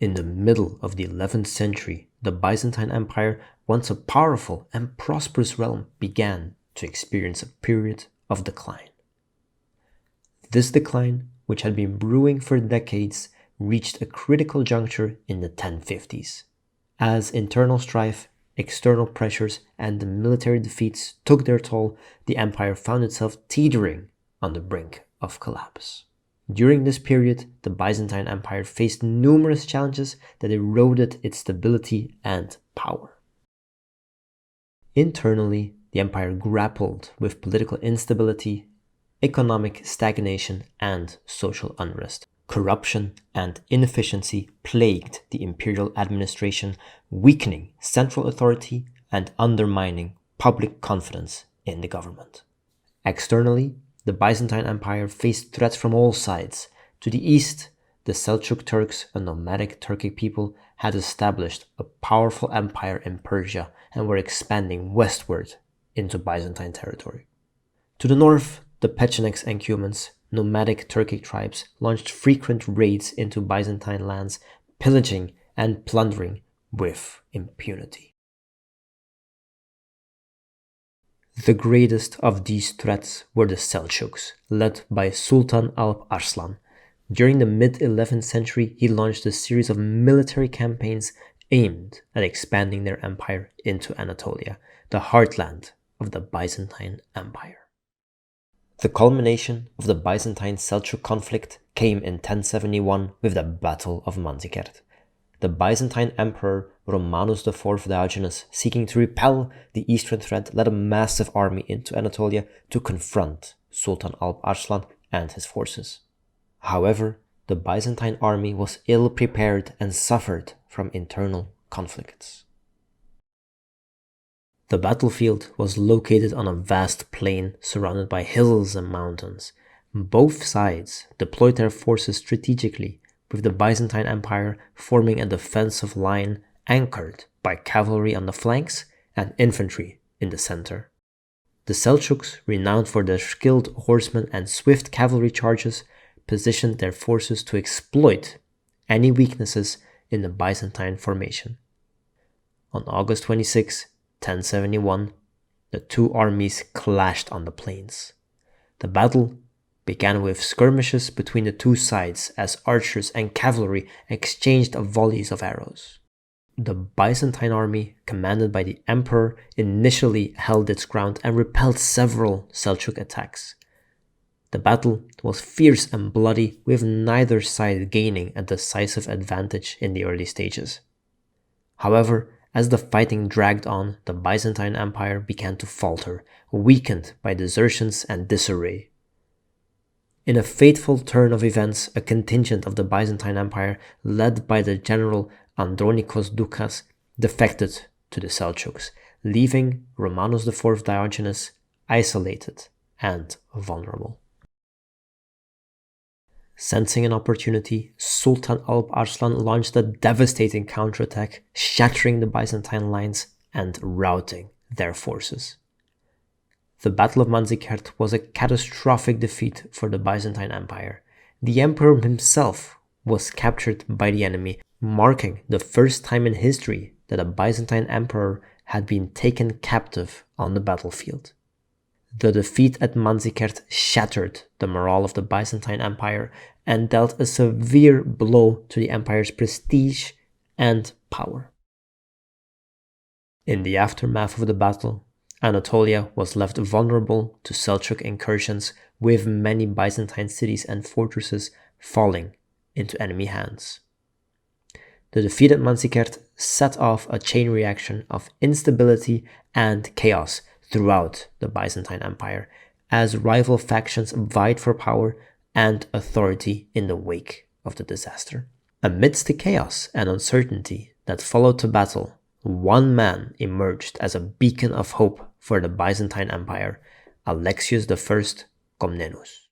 In the middle of the 11th century, the Byzantine Empire, once a powerful and prosperous realm, began to experience a period of decline. This decline, which had been brewing for decades, reached a critical juncture in the 1050s. As internal strife, external pressures, and military defeats took their toll, the empire found itself teetering on the brink of collapse. During this period, the Byzantine Empire faced numerous challenges that eroded its stability and power. Internally, the empire grappled with political instability, economic stagnation, and social unrest. Corruption and inefficiency plagued the imperial administration, weakening central authority and undermining public confidence in the government. Externally, the Byzantine Empire faced threats from all sides. To the east, the Seljuk Turks, a nomadic Turkic people, had established a powerful empire in Persia and were expanding westward into Byzantine territory. To the north, the Pechenegs and Cumans, nomadic Turkic tribes, launched frequent raids into Byzantine lands, pillaging and plundering with impunity. The greatest of these threats were the Seljuks, led by Sultan Alp Arslan. During the mid-11th century, he launched a series of military campaigns aimed at expanding their empire into Anatolia, the heartland of the Byzantine Empire. The culmination of the Byzantine-Seljuk conflict came in 1071 with the Battle of Manzikert. The Byzantine Emperor Romanus IV Diogenes, seeking to repel the eastern threat, led a massive army into Anatolia to confront Sultan Alp Arslan and his forces. However, the Byzantine army was ill prepared and suffered from internal conflicts. The battlefield was located on a vast plain surrounded by hills and mountains. Both sides deployed their forces strategically, with the Byzantine Empire forming a defensive line anchored by cavalry on the flanks and infantry in the center. The Seljuks, renowned for their skilled horsemen and swift cavalry charges, positioned their forces to exploit any weaknesses in the Byzantine formation. On August 26, 1071, the two armies clashed on the plains. The battle began with skirmishes between the two sides as archers and cavalry exchanged volleys of arrows. The Byzantine army, commanded by the emperor, initially held its ground and repelled several Seljuk attacks. The battle was fierce and bloody, with neither side gaining a decisive advantage in the early stages. However, as the fighting dragged on, the Byzantine Empire began to falter, weakened by desertions and disarray. In a fateful turn of events, a contingent of the Byzantine Empire, led by the general Andronikos Doukas, defected to the Seljuks, leaving Romanus IV Diogenes isolated and vulnerable. Sensing an opportunity, Sultan Alp Arslan launched a devastating counterattack, shattering the Byzantine lines and routing their forces. The Battle of Manzikert was a catastrophic defeat for the Byzantine Empire. The emperor himself was captured by the enemy, marking the first time in history that a Byzantine emperor had been taken captive on the battlefield. The defeat at Manzikert shattered the morale of the Byzantine Empire and dealt a severe blow to the empire's prestige and power. In the aftermath of the battle, Anatolia was left vulnerable to Seljuk incursions, with many Byzantine cities and fortresses falling into enemy hands. The defeat at Manzikert set off a chain reaction of instability and chaos throughout the Byzantine Empire, as rival factions vied for power and authority in the wake of the disaster. Amidst the chaos and uncertainty that followed the battle, one man emerged as a beacon of hope for the Byzantine Empire: Alexius I Komnenos.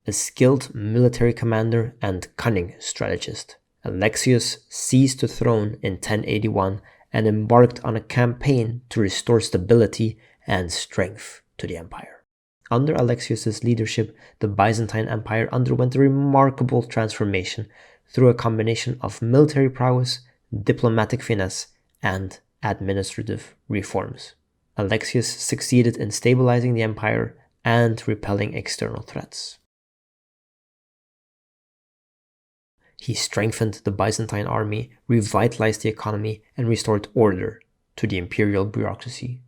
A skilled military commander and cunning strategist, Alexius seized the throne in 1081 and embarked on a campaign to restore stability and strength to the empire. Under Alexius's leadership, the Byzantine Empire underwent a remarkable transformation, through a combination of military prowess, diplomatic finesse, and administrative reforms. Alexius succeeded in stabilizing the empire and repelling external threats. He strengthened the Byzantine army, revitalized the economy, and restored order to the imperial bureaucracy.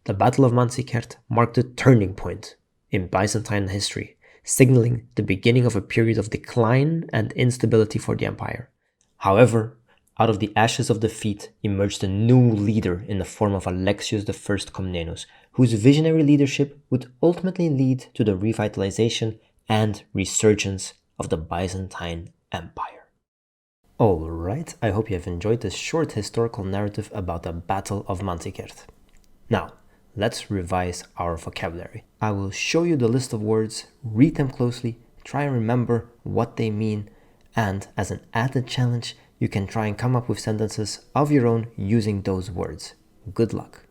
The Battle of Manzikert marked a turning point in Byzantine history, signaling the beginning of a period of decline and instability for the empire. However, out of the ashes of defeat emerged a new leader in the form of Alexius I Komnenos, whose visionary leadership would ultimately lead to the revitalization and resurgence of the Byzantine Empire. Alright, I hope you have enjoyed this short historical narrative about the Battle of Manzikert. Now, let's revise our vocabulary. I will show you the list of words, read them closely, try and remember what they mean, and as an added challenge, you can try and come up with sentences of your own using those words. Good luck.